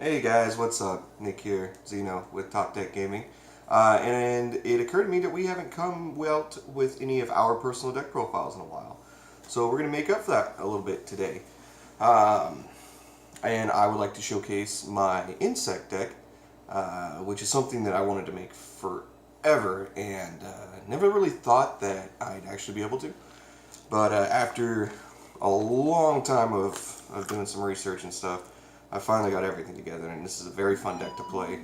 Hey guys, what's up? Nick here, Zeno with Top Deck Gaming. And it occurred to me that we haven't come out with any of our personal deck profiles in a while. So we're going to make up for that a little bit today. And I would like to showcase my insect deck, which is something that I wanted to make forever and never really thought that I'd actually be able to. But after a long time of doing some research and stuff, I finally got everything together, and this is a very fun deck to play,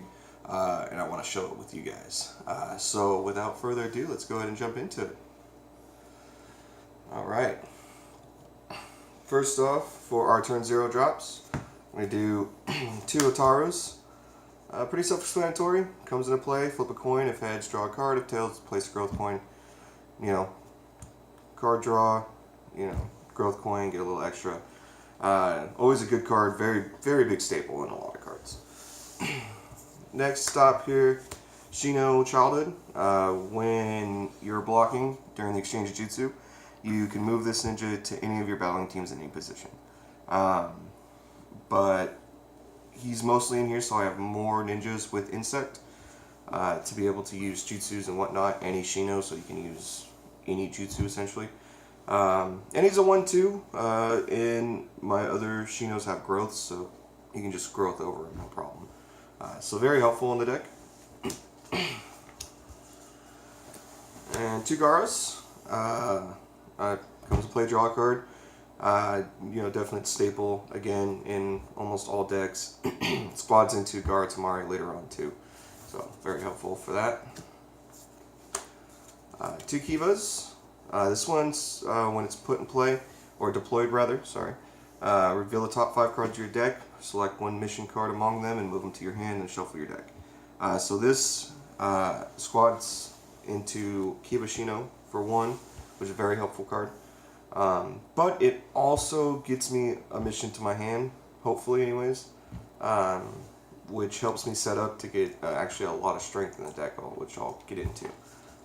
and I want to show it with you guys. So without further ado, let's go ahead and jump into it. Alright. First off, for our turn 0 drops, I'm going to do 2 Otaros. Pretty self-explanatory. Comes into play, flip a coin. If heads, draw a card. If tails, place a growth coin. You know, card draw, growth coin, get a little extra. Always a good card, very big staple in a lot of cards. Next stop here, Shino Childhood. When you're blocking during the exchange of Jutsu, you can move this ninja to any of your battling teams in any position. But he's mostly in here, so I have more ninjas with Insect to be able to use Jutsus and whatnot, and he's Shino, so you can use any Jutsu essentially. And he's a 1-2, and my other Shinos have growth, so you can just growth over it, no problem. So very helpful in the deck. And 2 Garas. Comes to play, draw a card. Definite staple, again, in almost all decks. Squads into Gara Tamari later on, too. So, very helpful for that. 2 Kivas. This one's when it's put in play, or deployed rather, sorry. Reveal the top 5 cards of your deck, select 1 mission card among them, and move them to your hand and shuffle your deck. So this squads into Kiba Shino for 1, which is a very helpful card. But it also gets me a mission to my hand, hopefully anyways, which helps me set up to get actually a lot of strength in the deck, which I'll get into.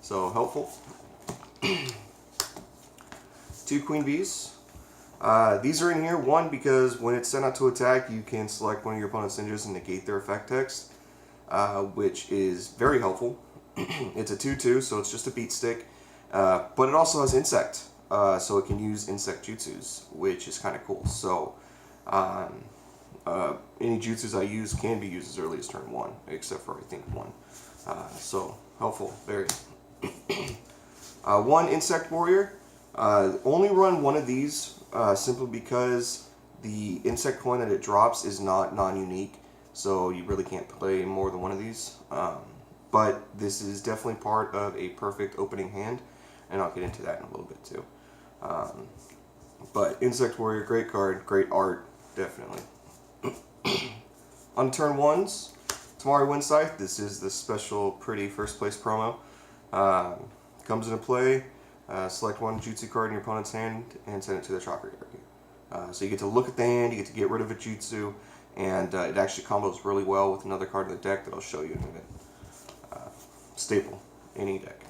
So helpful. 2 Queen Bees. These are in here, 1, because when it's sent out to attack, you can select one of your opponent's ninjas and negate their effect text, which is very helpful. It's a 2-2, so it's just a beat stick, but it also has Insect, so it can use Insect Jutsus, which is kind of cool. So any Jutsus I use can be used as early as turn 1, except for I think 1. So helpful, very. 1 Insect Warrior. Only run 1 of these simply because the insect coin that it drops is not non-unique, so you really can't play more than 1 of these. But this is definitely part of a perfect opening hand, and I'll get into that in a little bit too. But Insect Warrior, great card, great art, definitely. On turn 1s, Tamari Windscythe. This is the special pretty first place promo. Comes into play. Select 1 Jutsu card in your opponent's hand and send it to the chakra area. So you get to look at the hand, you get to get rid of a Jutsu, and it actually combos really well with another card in the deck that I'll show you in a minute. Staple, any deck.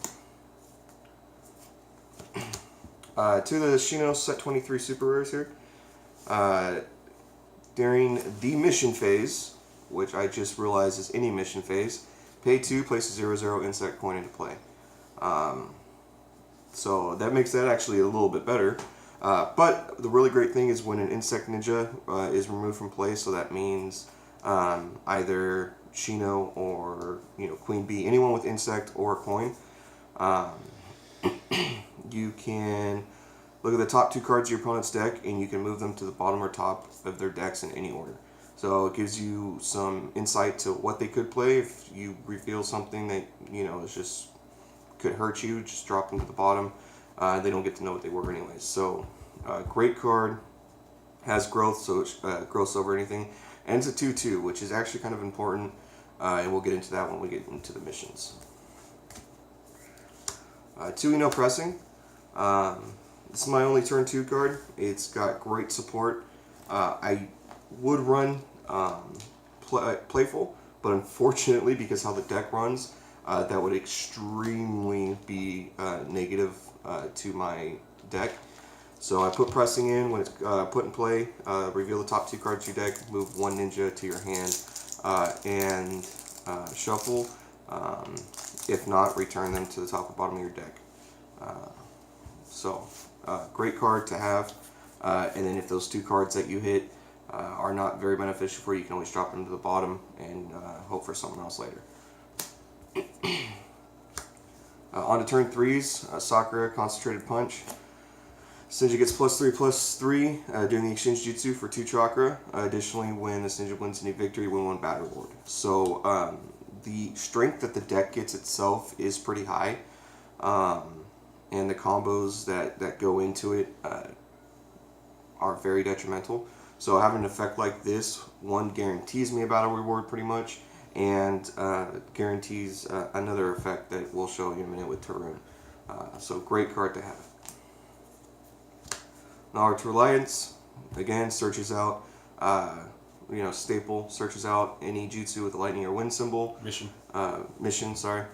To the Shino Set 23 Super Rares here. During the mission phase, which I just realized is any mission phase, pay 2, place a 0/0 insect coin into play. So that makes that actually a little bit better. But the really great thing is when an Insect Ninja is removed from play, so that means either Shino or Queen Bee, anyone with Insect or a coin, you can look at the top 2 cards of your opponent's deck and you can move them to the bottom or top of their decks in any order. So it gives you some insight to what they could play. If you reveal something that is just could hurt you, just drop them to the bottom. They don't get to know what they were anyways. So great card, has growth, so it growths over anything, and it's a 2-2, which is actually kind of important, and we'll get into that when we get into the missions. 2 Eno Pressing. This is my only turn 2 card. It's got great support. I would run Playful, but unfortunately, because how the deck runs, that would extremely be negative to my deck. So I put Pressing in when it's put in play, reveal the top 2 cards of your deck, move 1 ninja to your hand, and shuffle. If not, return them to the top or bottom of your deck. Great card to have. And then if those 2 cards that you hit are not very beneficial for you, you can always drop them to the bottom and hope for something else later. On to turn 3s, Sakura, Concentrated Punch. Ninja gets +3/+3 during the exchange jutsu for 2 chakra. Additionally, when this ninja wins any victory, win 1 battle reward. So the strength that the deck gets itself is pretty high, and the combos that go into it are very detrimental. So having an effect like this, one, guarantees me a battle reward pretty much, and guarantees another effect that we'll show you in a minute with Tarun. So great card to have. Naruto Reliance, again, searches out, staple, searches out any jutsu with a lightning or wind symbol. Mission, sorry.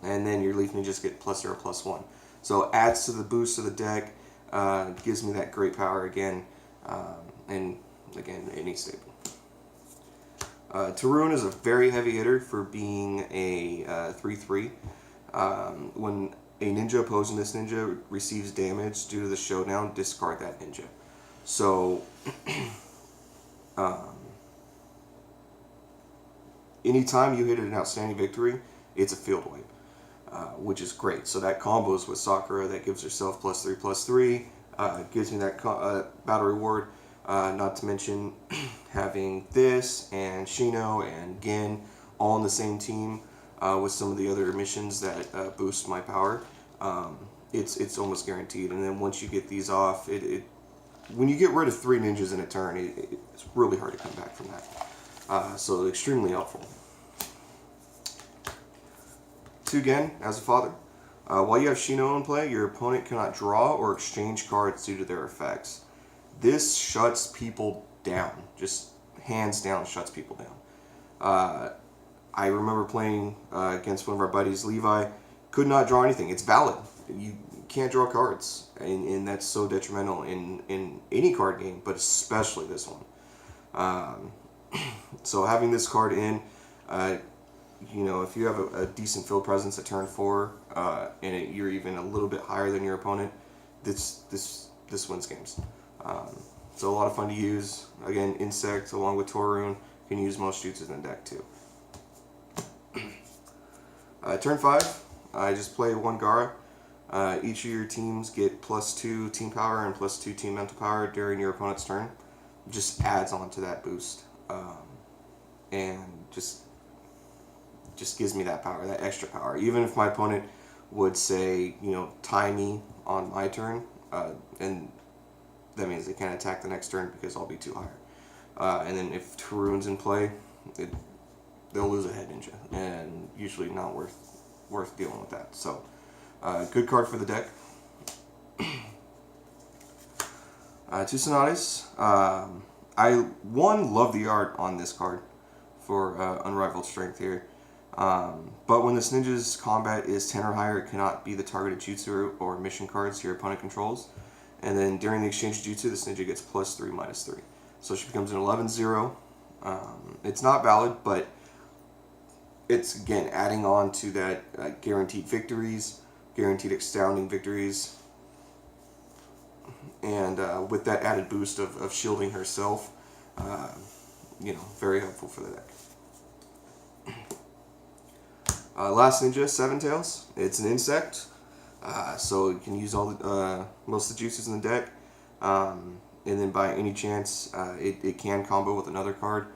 And then your Leaf Ninjas get +0/+1. So adds to the boost of the deck, gives me that great power again, and again, any staple. Tarun is a very heavy hitter for being a 3/3. When a ninja opposing this ninja receives damage due to the showdown, discard that ninja. So, anytime you hit an outstanding victory, it's a field wipe, which is great. So that combos with Sakura, that gives herself +3/+3, gives me that battle reward. Not to mention having this and Shino and Gin all on the same team with some of the other missions that boost my power. It's almost guaranteed. And then once you get these off, when you get rid of 3 ninjas in a turn, it's really hard to come back from that. So extremely helpful. 2 Gen, as a father. While you have Shino in play, your opponent cannot draw or exchange cards due to their effects. This shuts people down. Just hands down shuts people down. I remember playing against one of our buddies, Levi, could not draw anything. It's valid. You can't draw cards, and that's so detrimental in any card game, but especially this one. So having this card in, if you have a decent field presence at turn 4, and you're even a little bit higher than your opponent, this wins games. So a lot of fun to use. Again, Insect along with Torun can use most jutsus in the deck too. Turn 5, I just play 1 Gara. Each of your teams get +2 team power and +2 team mental power during your opponent's turn. Just adds on to that boost, and just gives me that power, that extra power. Even if my opponent would say, tie me on my turn, and that means they can't attack the next turn because I'll be too high. And then if Tarun's in play, they'll lose a head ninja, and usually not worth dealing with that. So, good card for the deck. 2 Sonatas. I love the art on this card for unrivaled strength here. But when this ninja's combat is 10 or higher, it cannot be the targeted jutsu or mission cards your opponent controls. And then during the exchange jutsu, this ninja gets +3/-3. So she becomes an 11/0. It's not valid, but it's, again, adding on to that guaranteed victories, guaranteed astounding victories. And with that added boost of shielding herself, very helpful for the deck. Last ninja, Seven Tails. It's an insect, so you can use all most of the juices in the deck, and then by any chance, it can combo with another card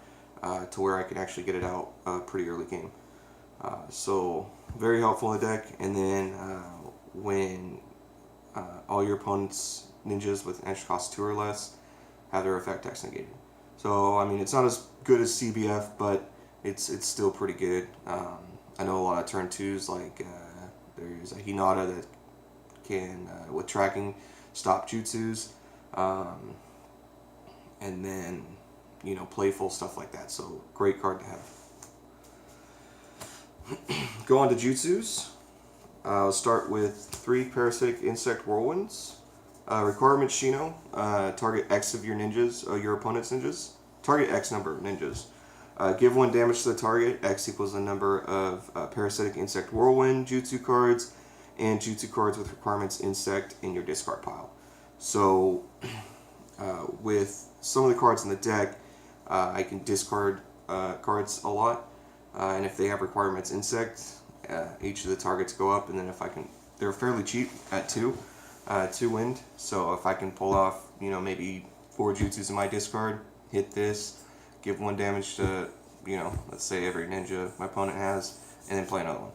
to where I can actually get it out pretty early game. So very helpful in the deck. And then when all your opponent's ninjas with extra cost 2 or less have their effect text negated. So I mean, it's not as good as CBF, but it's still pretty good. I know a lot of turn 2s, like there's a Hinata that can, with tracking, stop jutsus, and then, playful stuff like that. So, great card to have. Go on to jutsus. I'll start with 3 Parasitic Insect Whirlwinds. Requirement Shino. Target X of your ninjas, your opponent's ninjas. Target X number of ninjas. Give 1 damage to the target. X equals the number of Parasitic Insect Whirlwind Jutsu cards and Jutsu cards with requirements Insect in your discard pile. So with some of the cards in the deck, I can discard cards a lot, and if they have requirements Insect, each of the targets go up, and then if I can, they're fairly cheap at 2 wind, so if I can pull off, maybe 4 Jutsus in my discard, hit this, give 1 damage to, let's say every ninja my opponent has, and then play another one.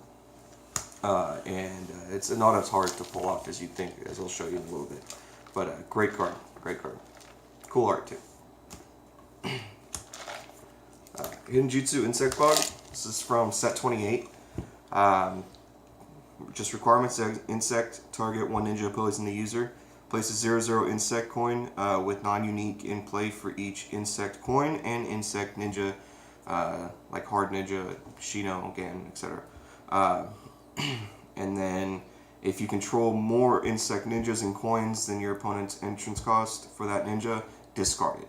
It's not as hard to pull off as you'd think, as I'll show you in a little bit. But great card, great card. Cool art too. Hidden Jutsu Insect Bug. This is from set 28. Just requirements: insect, target 1 ninja opposing the user. Place a 0/0 insect coin with non-unique in play for each insect coin and insect ninja, like Hard Ninja, Shino, Gan, etc. And then, if you control more insect ninjas and coins than your opponent's entrance cost for that ninja, discard it.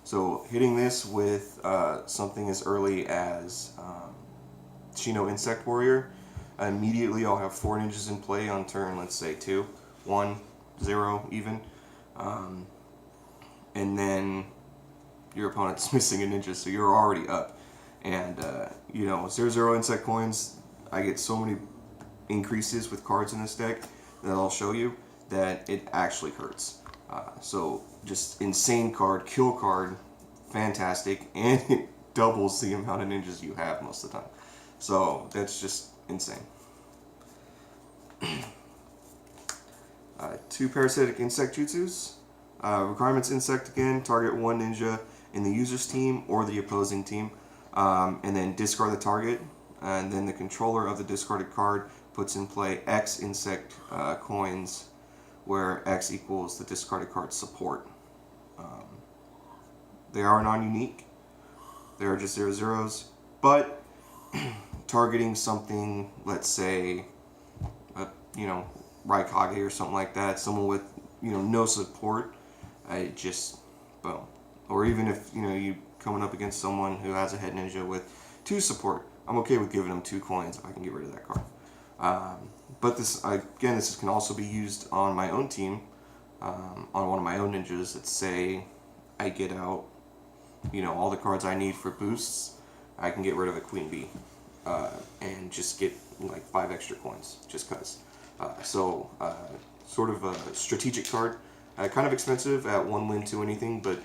So hitting this with something as early as Shino Insect Warrior, immediately I'll have 4 ninjas in play on turn, let's say 2, 1, 0 even. And then your opponent's missing a ninja, so you're already up. And 0/0 insect coins, I get so many increases with cards in this deck that I'll show you that it actually hurts. So just insane card, kill card, fantastic, and it doubles the amount of ninjas you have most of the time. So that's just insane. 2 Parasitic Insect Jutsus. Requirements Insect again, target 1 ninja in the user's team or the opposing team, and then discard the target, and then the controller of the discarded card puts in play X insect coins, where X equals the discarded card's support. They are non-unique. They are just 0/0s, but targeting something, let's say, Raikage or something like that, someone with, no support, I just, boom. Or even if, you coming up against someone who has a head ninja with 2 support, I'm okay with giving them 2 coins if I can get rid of that card. But this can also be used on my own team, on one of my own ninjas. Let's say I get out, all the cards I need for boosts, I can get rid of a Queen Bee, and just get like 5 extra coins, just cause. Sort of a strategic card, kind of expensive at 1 win to anything, but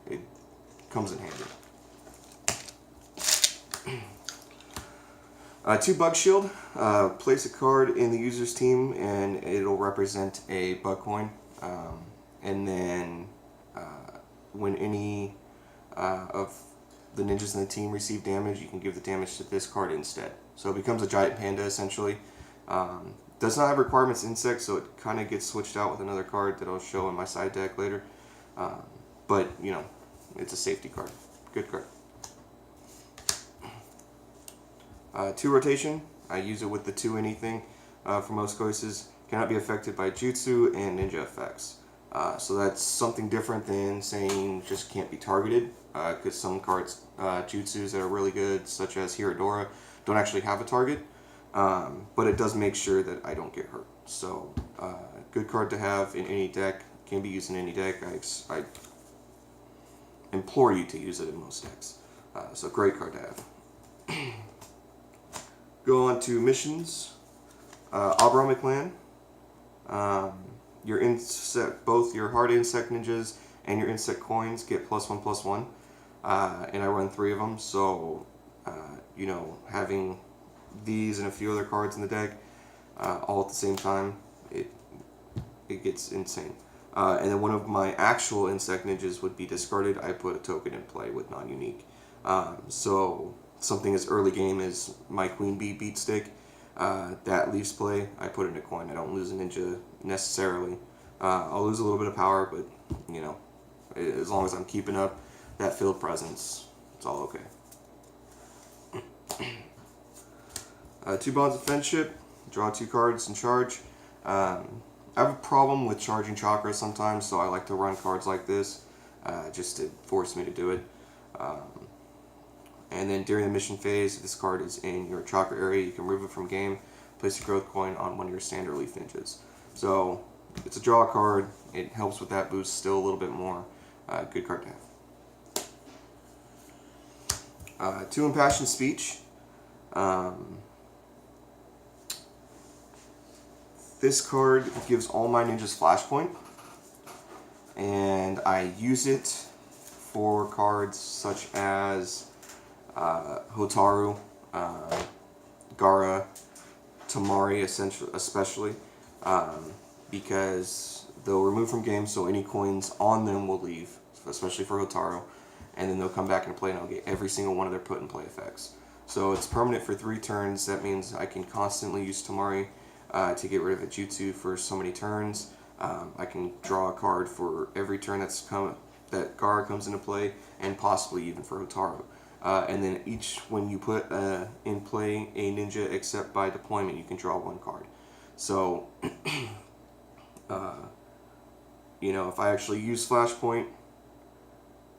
it comes in handy. 2 Bug Shield. Place a card in the user's team and it'll represent a bug coin. And then when any of the ninjas in the team receive damage, you can give the damage to this card instead. So it becomes a giant panda essentially. Does not have requirements insect, so it kind of gets switched out with another card that I'll show in my side deck later. But it's a safety card. Good card. 2 Rotation. I use it with the 2 anything for most cases. Cannot be affected by Jutsu and Ninja effects. So that's something different than saying just can't be targeted, because some cards, Jutsus that are really good, such as Hiradora, don't actually have a target. But it does make sure that I don't get hurt. So, good card to have in any deck, can be used in any deck. I implore you to use it in most decks. So great card to have. Go on to missions. Abrahamic Land. Your insect, both your hard insect ninjas and your insect coins get +1/+1. And I run 3 of them, so, having these and a few other cards in the deck all at the same time, it gets insane. And then one of my actual insect ninjas would be discarded. I put a token in play with non-unique. So something as early game as my Queen Bee beat stick, that leaves play, I put in a coin. I don't lose a ninja necessarily. I'll lose a little bit of power, but as long as I'm keeping up that field presence, it's all okay. 2 Bonds of Friendship. Draw 2 cards and charge. I have a problem with charging chakra sometimes, so I like to run cards like this just to force me to do it. And And then during the mission phase, if this card is in your chakra area, you can remove it from game, place a growth coin on one of your standard leaf ninjas. So it's a draw card. It helps with that boost still a little bit more. Good card to have. 2 Impassioned Speech. This card gives all my ninjas flashpoint, and I use it for cards such as Hotaru, Gaara, Tamari, especially, because they'll remove from game, so any coins on them will leave, especially for Hotaru, and then they'll come back into play, and I'll get every single one of their put in play effects. So it's permanent for 3 turns. That means I can constantly use Tamari to get rid of a Jutsu for so many turns. I can draw a card for every turn that Gaara comes into play, and possibly even for Hotaru. And then when you put in play a ninja except by deployment, you can draw 1 card. So, if I actually use Flashpoint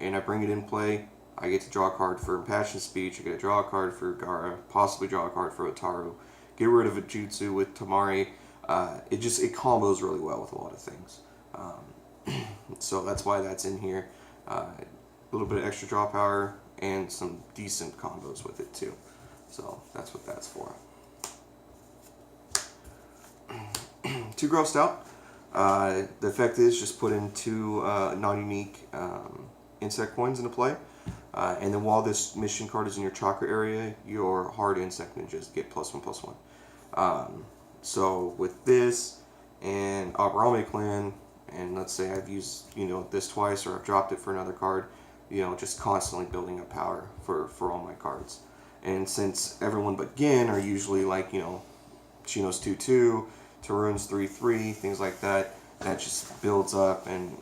and I bring it in play, I get to draw a card for Impassioned Speech, I get to draw a card for Gaara, possibly draw a card for Hotaru, get rid of a Jutsu with Tamari. It combos really well with a lot of things. So that's why that's in here. A little bit of extra draw power and some decent combos with it too. So that's what that's for. 2 Grossed Out. The effect is just put in 2 non-unique insect coins into play. And then while this mission card is in your chakra area, your hard insect ninjas get +1/+1. So with this and Aburame Clan, and let's say I've used this twice, or I've dropped it for another card, just constantly building up power for all my cards. And since everyone but Gin are usually like Shino's 2/2, Tarun's 3/3, things like that, that just builds up, and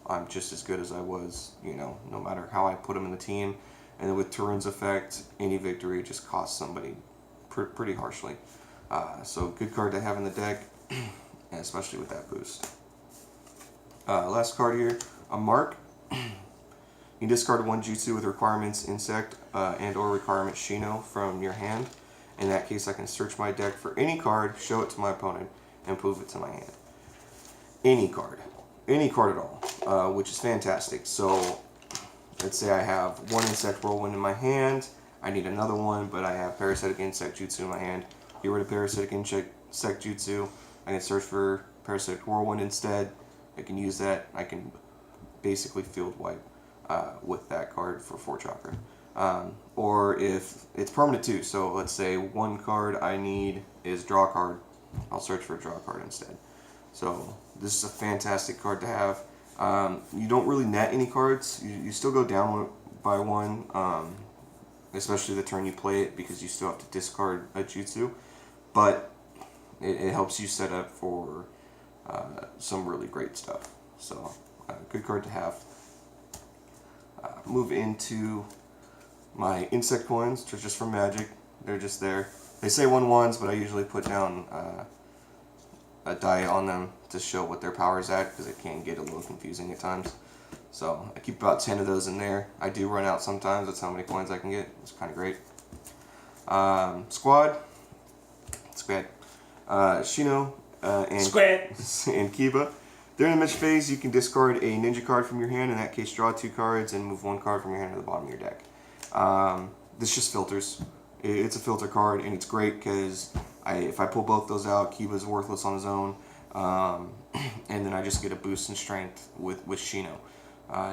I'm just as good as I was, no matter how I put them in the team. And then with Tarun's effect, any victory just costs somebody pretty harshly. So good card to have in the deck, and especially with that boost. Last card here, a Mark. You discard 1 Jutsu with requirements Insect and or requirement Shino from your hand. In that case, I can search my deck for any card, show it to my opponent, and move it to my hand. Any card at all, which is fantastic. So let's say I have 1 Insect Whirlwind in my hand, I need another one, but I have Parasitic Insect Jutsu in my hand. Get rid of Parasitic Insect Jutsu, I can search for Parasitic Whirlwind instead. I can use that. I can basically field wipe with that card for 4 chakra. Or if it's permanent too, so let's say 1 card I need is draw card, I'll search for a draw card instead. So this is a fantastic card to have. You don't really net any cards. You still go down by 1, especially the turn you play it, because you still have to discard a Jutsu. But it helps you set up for some really great stuff. So good card to have. Move into my insect coins, which are just from Magic. They're just there. They say 1/1s, but I usually put down a die on them to show what their power is at, because it can get a little confusing at times. So I keep about 10 of those in there. I do run out sometimes. That's how many coins I can get. It's kind of great. Squad. Shino and Kiba. During the mission phase, you can discard a ninja card from your hand. In that case, draw 2 cards and move 1 card from your hand to the bottom of your deck. This just filters. It's a filter card, and it's great because if I pull both those out, Kiba's worthless on his own, and then I just get a boost in strength with Shino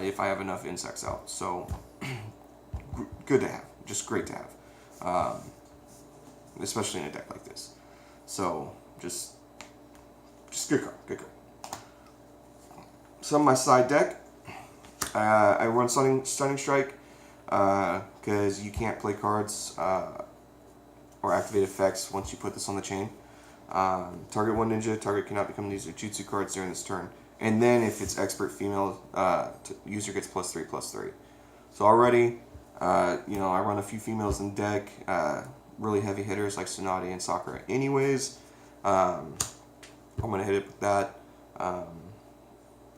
if I have enough insects out. So good to have, just great to have, especially in a deck like this. So just good card. Some of my side deck, I run Stunning Strike because you can't play cards or activate effects once you put this on the chain. Target 1 ninja, target cannot become these Jutsu cards during this turn. And then if it's expert female, user gets +3/+3. So already, I run a few females in deck, really heavy hitters like Tsunade and Sakura anyways. I'm going to hit it with that.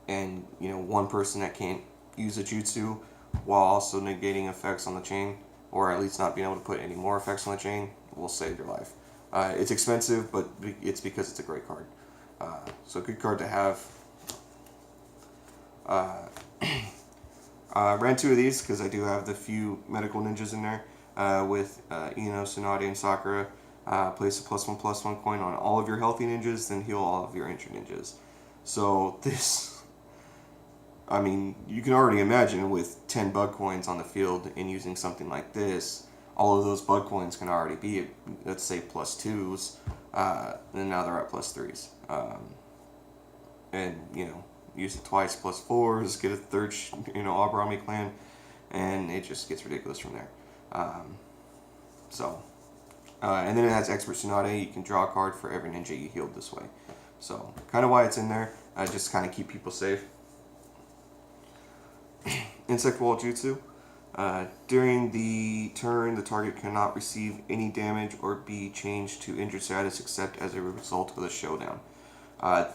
And 1 person that can't use a Jutsu while also negating effects on the chain. or at least not being able to put any more effects on the chain, will save your life. It's expensive, but it's because it's a great card. So good card to have. Ran 2 of these because I do have the few medical ninjas in there with Ino, Tsunade, and Sakura. Place a +1/+1 coin on all of your healthy ninjas, then heal all of your injured ninjas. So this, I mean, you can already imagine with 10 bug coins on the field and using something like this, all of those bug coins can already be, let's say, +2s, and now they're at +3s. And, you know, use it twice, +4s, get a third, Abrami clan, and it just gets ridiculous from there. And then it has Expert Tsunade. You can draw a card for every ninja you healed this way. So, kind of why it's in there, just kind of keep people safe. Insect Wall Jutsu. During the turn, the target cannot receive any damage or be changed to injured status except as a result of the showdown.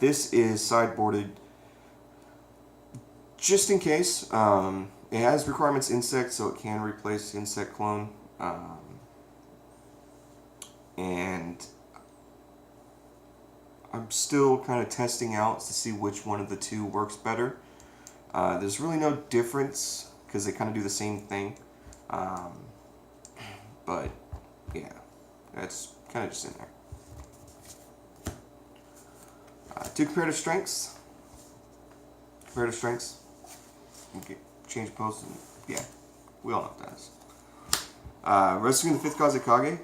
This is sideboarded just in case. It has requirements insect, so it can replace insect clone. And I'm still kind of testing out to see which one of the two works better. There's really no difference because they kind of do the same thing. But yeah, that's kind of just in there. 2 comparative strengths. Okay, change post. Yeah, we all know what that is. Rescuing the 5th Kazekage.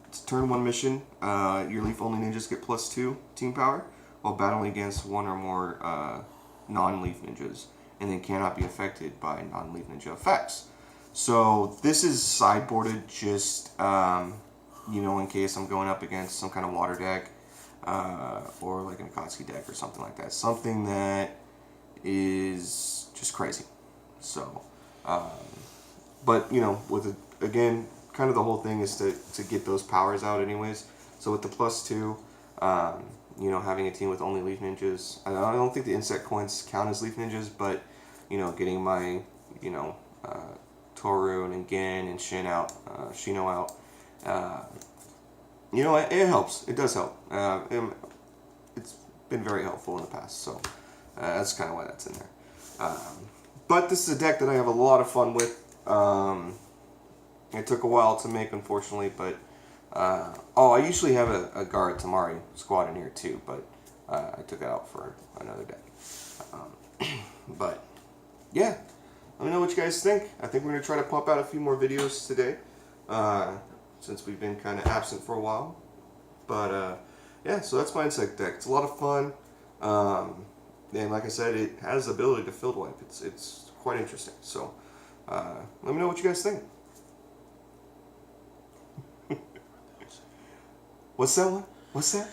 It's a turn 1 mission. Your leaf only ninjas get +2 team power while battling against one or more non-leaf ninjas, and then cannot be affected by non-leaf ninja effects. So this is sideboarded just in case I'm going up against some kind of water deck or like an Akatsuki deck or something like that. Something that is just crazy. So, but with again, kind of the whole thing is to get those powers out anyways. So with the +2, having a team with only leaf ninjas, I don't think the insect coins count as leaf ninjas, but getting my Toru and Gen and Shino out, it helps. It does help. It's been very helpful in the past, so that's kind of why that's in there. But this is a deck that I have a lot of fun with. It took a while to make, unfortunately, but I usually have a Guard Tamari squad in here too, but I took it out for another deck. But yeah, let me know what you guys think. I think we're gonna try to pump out a few more videos today, since we've been kind of absent for a while. But yeah, so that's my insect deck. It's a lot of fun, and like I said, it has the ability to field wipe. It's quite interesting. So let me know what you guys think. What's that one? What's that?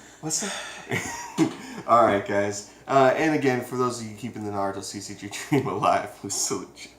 Alright, guys. And again, for those of you keeping the Naruto CCG dream alive, who's so legit.